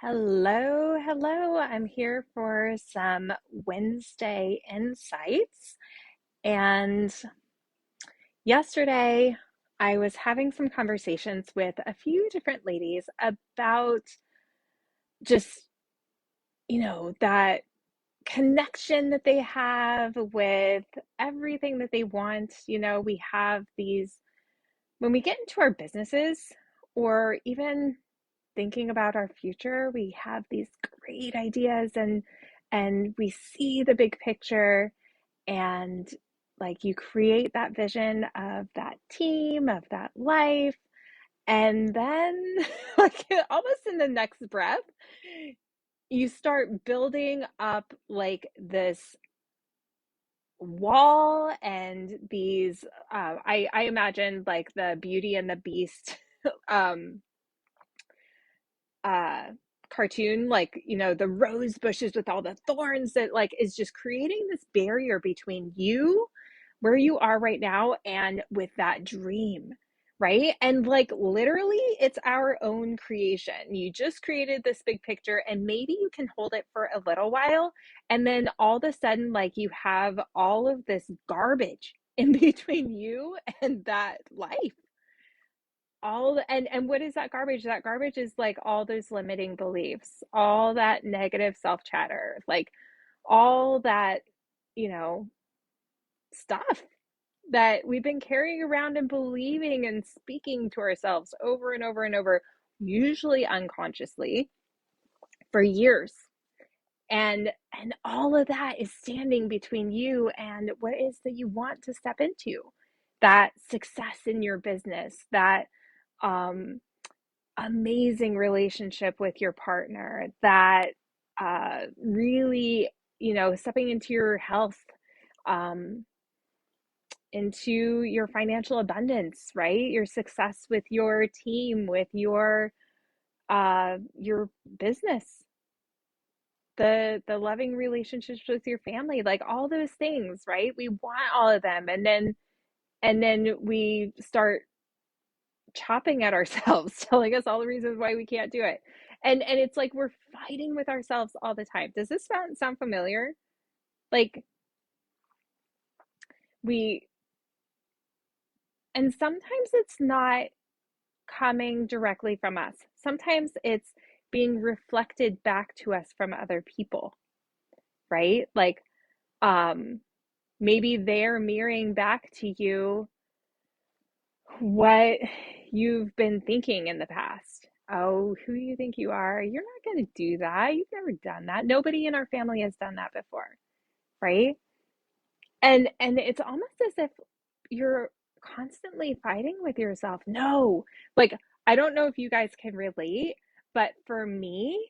Hello, hello. I'm here for some Wednesday insights. And yesterday, I was having some conversations with a few different ladies about just, that connection that they have with everything that they want. We have these, when we get into our businesses or even thinking about our future, we have these great ideas and we see the big picture and like you create that vision of that team, of that life, and then like almost in the next breath, you start building up like this wall and these I imagine like the Beauty and the Beast um uh cartoon, like the rose bushes with all the thorns that like is just creating this barrier between you where you are right now and with that dream, right? And like literally it's our own creation. You just created this big picture and maybe you can hold it for a little while, and then all of a sudden like you have all of this garbage in between you and that life. And what is that garbage? That garbage is like all those limiting beliefs, all that negative self chatter, like all that, you know stuff that we've been carrying around and believing and speaking to ourselves over and over and over, usually unconsciously, for years. And all of that is standing between you and what it is that you want to step into, that success in your business, that um amazing relationship with your partner, that really, stepping into your health, um, into your financial abundance, right? Your success with your team, with your business, the loving relationships with your family, like all those things, right? We want all of them, and then we start chopping at ourselves, telling us all the reasons why we can't do it. And it's like we're fighting with ourselves all the time. Does this sound familiar? Like we and sometimes it's not coming directly from us. Sometimes it's being reflected back to us from other people, right? Like um maybe they're mirroring back to you what you've been thinking in the past. Oh, who do you think you are? You're not going to do that. You've never done that. Nobody in our family has done that before, right? And it's almost as if you're constantly fighting with yourself. No. Like I don't know if you guys can relate, but for me,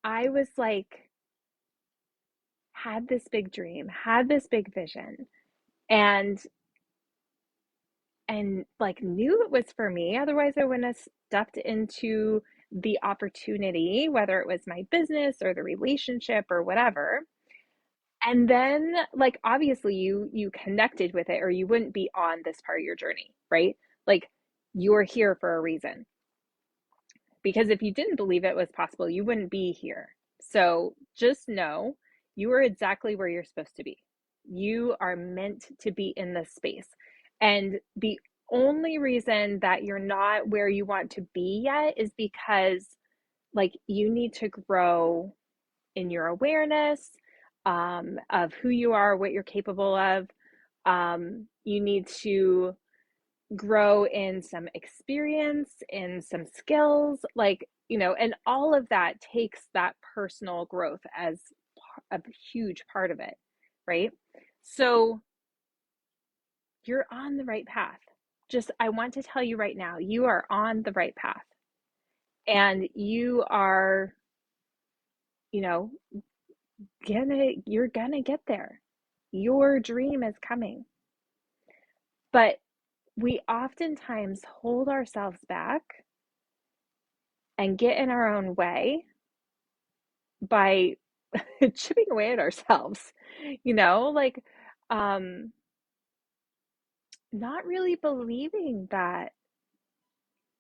I was like had this big dream, had this big vision, and like knew it was for me. Otherwise, I wouldn't have stepped into the opportunity, whether it was my business or the relationship or whatever. And then, like, obviously, you connected with it, or you wouldn't be on this part of your journey, right? Like, you're here for a reason. Because if you didn't believe it was possible, you wouldn't be here. So just know you are exactly where you're supposed to be. You are meant to be in this space. And the only reason that you're not where you want to be yet is because, like, you need to grow in your awareness of who you are, what you're capable of. You need to grow in some experience, in some skills, like, and all of that takes that personal growth as a huge part of it, right? So you're on the right path. Just, I want to tell you right now, you are on the right path and you are, you know, you're gonna get there. Your dream is coming. But we oftentimes hold ourselves back and get in our own way by chipping away at ourselves, like um not really believing that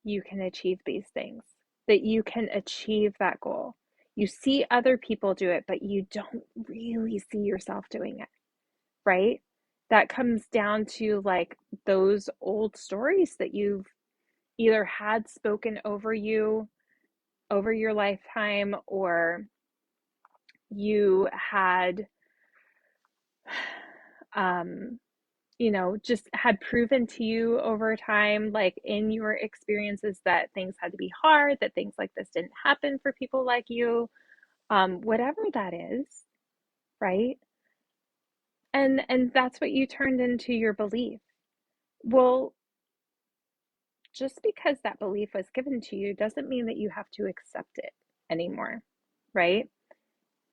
you can achieve these things. that you can achieve that goal. You see other people do it, but you don't really see yourself doing it, right? That comes down to like those old stories that you've either had spoken over you over your lifetime, or you had um just had proven to you over time, like in your experiences, that things had to be hard, that things like this didn't happen for people like you, whatever that is, right? And that's what you turned into your belief. Well, just because that belief was given to you doesn't mean that you have to accept it anymore, right?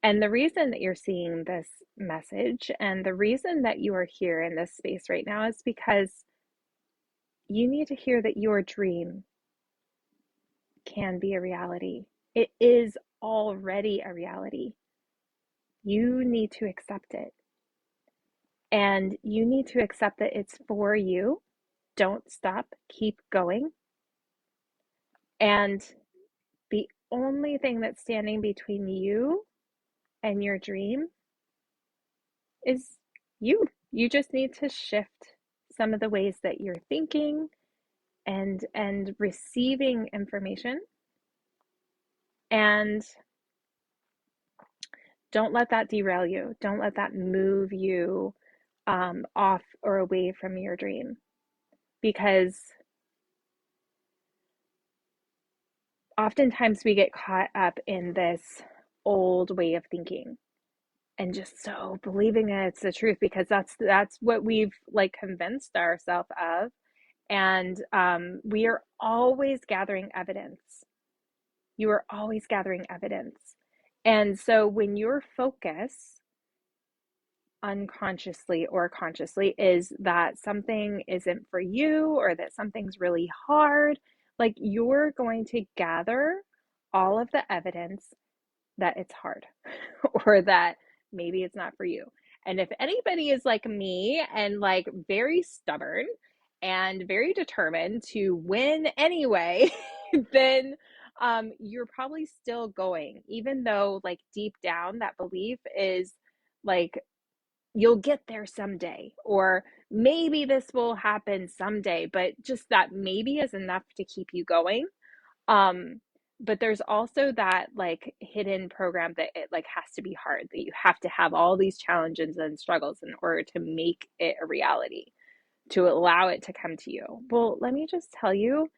And the reason that you're seeing this message and the reason that you are here in this space right now is because you need to hear that your dream can be a reality. It is already a reality. You need to accept it. And you need to accept that it's for you. Don't stop, keep going. And the only thing that's standing between you and your dream is you. You just need to shift some of the ways that you're thinking and receiving information, and don't let that derail you. Don't let that move you off or away from your dream, because oftentimes we get caught up in this old way of thinking and just so believing that it's the truth, because that's what we've like convinced ourselves of. And we are always gathering evidence. You are always gathering evidence. And so when your focus, unconsciously or consciously, is that something isn't for you or that something's really hard, like you're going to gather all of the evidence that it's hard or that maybe it's not for you. And if anybody is like me and like very stubborn and very determined to win anyway, then you're probably still going, even though like deep down that belief is like, you'll get there someday, or maybe this will happen someday, but just that maybe is enough to keep you going. um but there's also that like hidden program that it like has to be hard, that you have to have all these challenges and struggles in order to make it a reality, to allow it to come to you. Well, let me just tell you,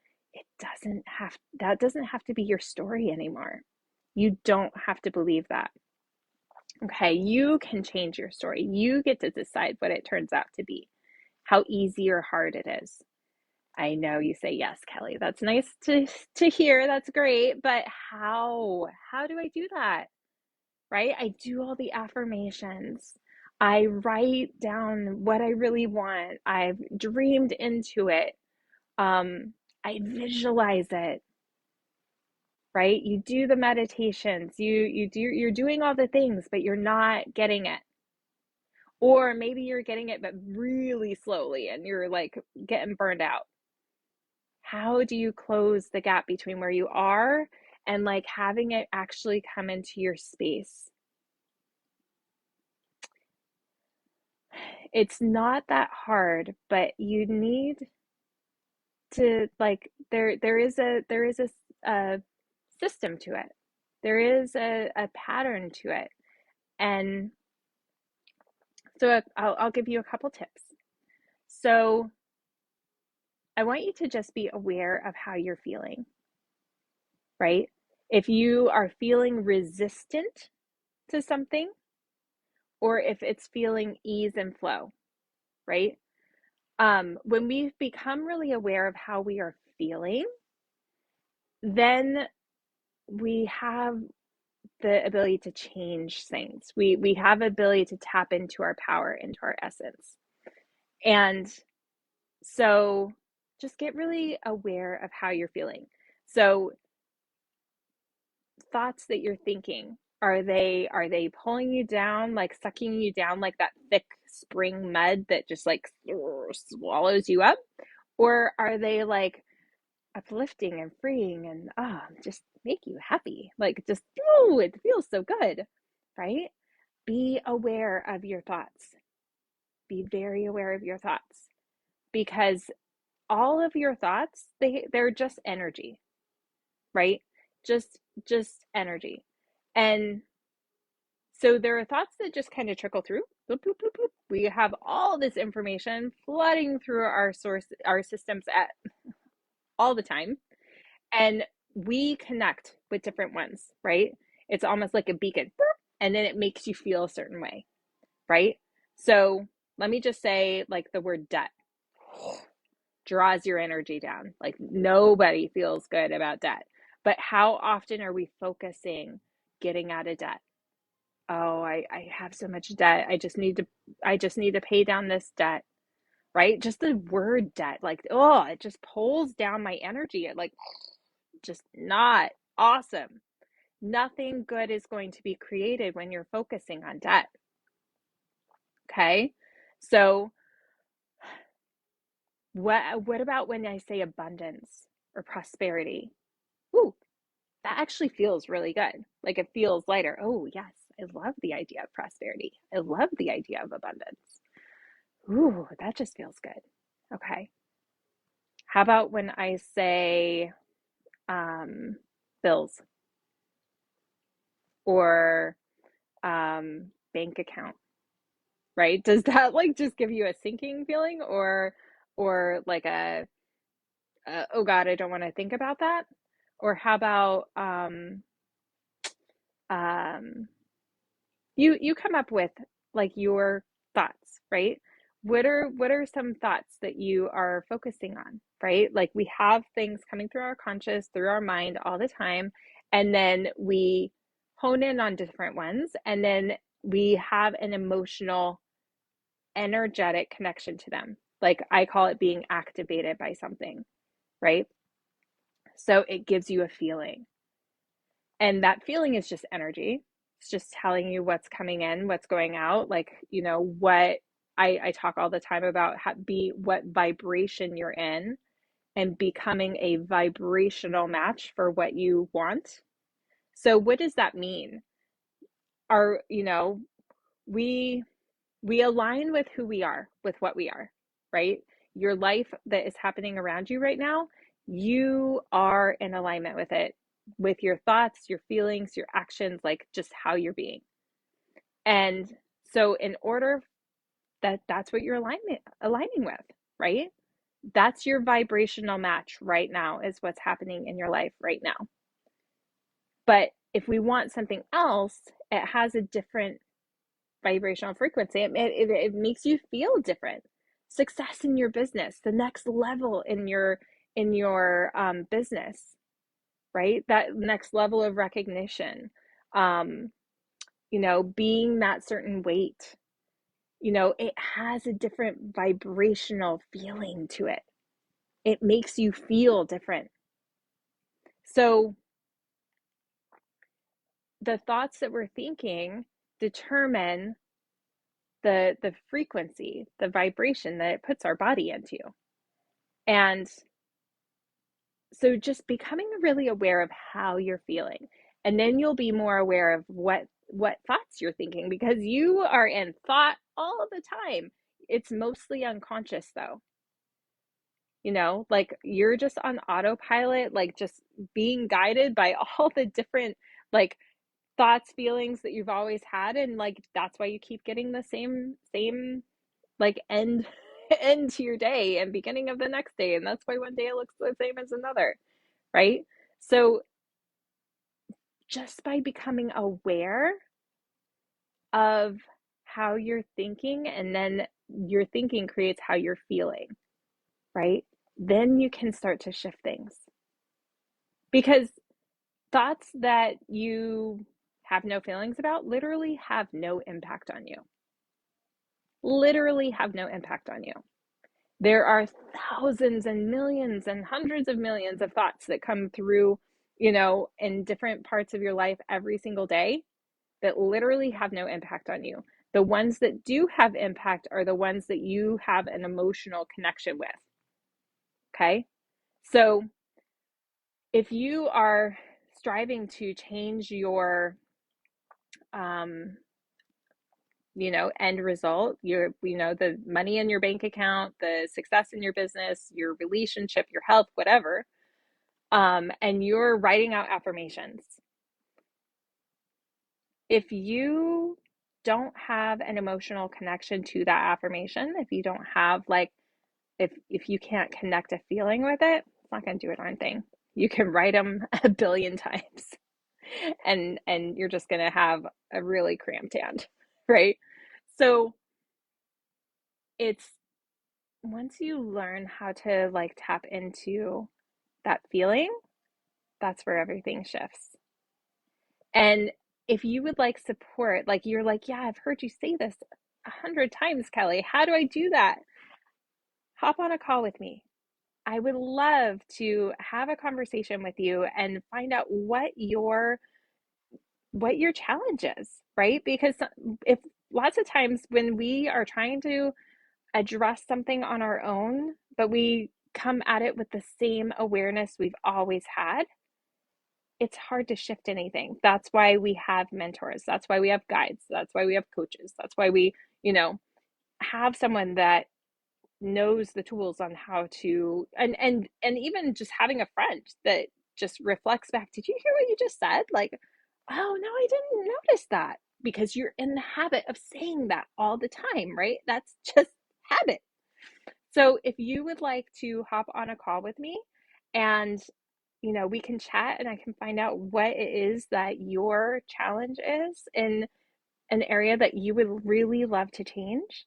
that doesn't have to be your story anymore. You don't have to believe that. Okay, you can change your story. You get to decide what it turns out to be, how easy or hard it is. I know you say yes, Kelly. That's nice to hear. That's great. But how? How do I do that? Right? I do all the affirmations. I write down what I really want. I've dreamed into it. I visualize it, right? You do the meditations. You're doing all the things, but you're not getting it. Or maybe you're getting it but really slowly and you're like getting burned out. How do you close the gap between where you are and like having it actually come into your space? It's not that hard, but you need to like a system to it. There is a pattern to it. And so I'll give you a couple tips. So I want you to just be aware of how you're feeling, right? If you are feeling resistant to something, or if it's feeling ease and flow, right? When we become really aware of how we are feeling, then we have the ability to change things. We have ability to tap into our power, into our essence. And so just get really aware of how you're feeling. So thoughts that you're thinking, are they pulling you down, like sucking you down like that thick spring mud that just like swallows you up? Or are they like uplifting and freeing and just make you happy. Like just, oh, it feels so good, right? Be aware of your thoughts. Be very aware of your thoughts because all of your thoughts, they're just energy, right? Just energy. And so there are thoughts that just kind of trickle through. Boop, boop, boop, boop. We have all this information flooding through our systems at all the time. And we connect with different ones, right? It's almost like a beacon, and then it makes you feel a certain way, right? So let me just say, like the word debt draws your energy down. Like nobody feels good about debt. But how often are we focusing getting out of debt? Oh, I have so much debt. I just need to pay down this debt, right? Just the word debt, like, oh, it just pulls down my energy. It like just not awesome. Nothing good is going to be created when you're focusing on debt. Okay? So what about when I say abundance or prosperity? Ooh, that actually feels really good. Like it feels lighter. Oh, yes, I love the idea of prosperity. I love the idea of abundance. Ooh, that just feels good. Okay. How about when I say um, bills or bank account, right? Does that like just give you a sinking feeling or like oh God, I don't want to think about that? Or how about um, you come up with like your thoughts, right? What are some thoughts that you are focusing on, right? Like we have things coming through our conscious, through our mind all the time, and then we hone in on different ones, and then we have an emotional, energetic connection to them. Like I call it being activated by something, right? So it gives you a feeling. And that feeling is just energy. It's just telling you what's coming in, what's going out. Like, what I talk all the time about be what vibration you're in and becoming a vibrational match for what you want. So what does that mean? Our, we we align with who we are, with what we are, right? Your life that is happening around you right now, you are in alignment with it, with your thoughts, your feelings, your actions, like just how you're being. And so in order that's what you're aligning with, right? That's your vibrational match right now is what's happening in your life right now. But if we want something else, it has a different vibrational frequency. It makes you feel different. Success in your business, the next level in your business, right? That next level of recognition, um, being that certain weight, it has a different vibrational feeling to it. It makes you feel different. So the thoughts that we're thinking determine the frequency, the vibration that it puts our body into. And so just becoming really aware of how you're feeling. And then you'll be more aware of what thoughts you're thinking because you are in thought all of the time. It's mostly unconscious though. Like you're just on autopilot, like just being guided by all the different like thoughts, feelings that you've always had and like that's why you keep getting the same like end end to your day and beginning of the next day and that's why one day it looks the same as another, right? So just by becoming aware of how you're thinking and then your thinking creates how you're feeling, right? Then you can start to shift things because thoughts that you have no feelings about literally have no impact on you. Literally have no impact on you. There are thousands and millions and hundreds of millions of thoughts that come through, in different parts of your life every single day that literally have no impact on you. The ones that do have impact are the ones that you have an emotional connection with. Okay. So if you are striving to change your um, end result, the money in your bank account, the success in your business, your relationship, your health, whatever, and you're writing out affirmations, if you don't have an emotional connection to that affirmation, if you don't have like, if you can't connect a feeling with it, it's not going to do a darn thing. You can write them a billion times, and you're just going to have a really cramped hand, right? So it's once you learn how to like tap into that feeling, that's where everything shifts. And if you would like support, like you're like, yeah, I've heard you say this 100 times, Kelly. How do I do that? Hop on a call with me. I would love to have a conversation with you and find out what your challenge is, right? Because if lots of times when we are trying to address something on our own, but we come at it with the same awareness we've always had, it's hard to shift anything. That's why we have mentors. That's why we have guides. That's why we have coaches. That's why we, you know, have someone that knows the tools on how to, and even just having a friend that just reflects back, did you hear what you just said? Like, oh no, I didn't notice that, because you're in the habit of saying that all the time, right? That's just habit. So if you would like to hop on a call with me, and we can chat and I can find out what it is that your challenge is in an area that you would really love to change,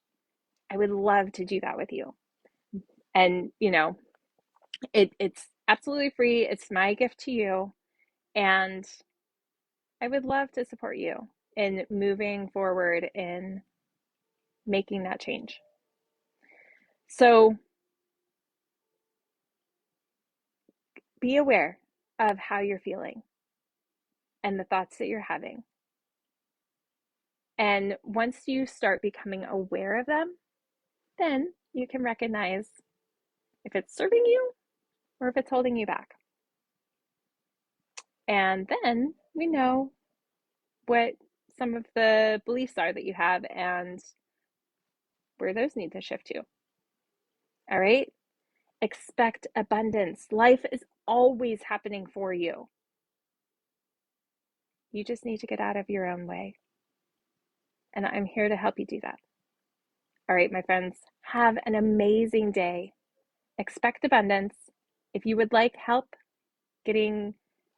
I would love to do that with you. And it's absolutely free. It's my gift to you, and I would love to support you in moving forward in making that change. So be aware of how you're feeling and the thoughts that you're having. And once you start becoming aware of them, then you can recognize if it's serving you or if it's holding you back. And then we know what some of the beliefs are that you have and where those need to shift to. All right? Expect abundance. Life is always happening for you. You just need to get out of your own way. And I'm here to help you do that. All right, my friends, have an amazing day. Expect abundance. If you would like help getting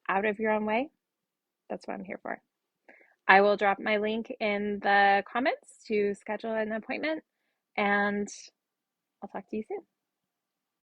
out of your own way, that's what I'm here for. I will drop my link in the comments to schedule an appointment, and I'll talk to you soon.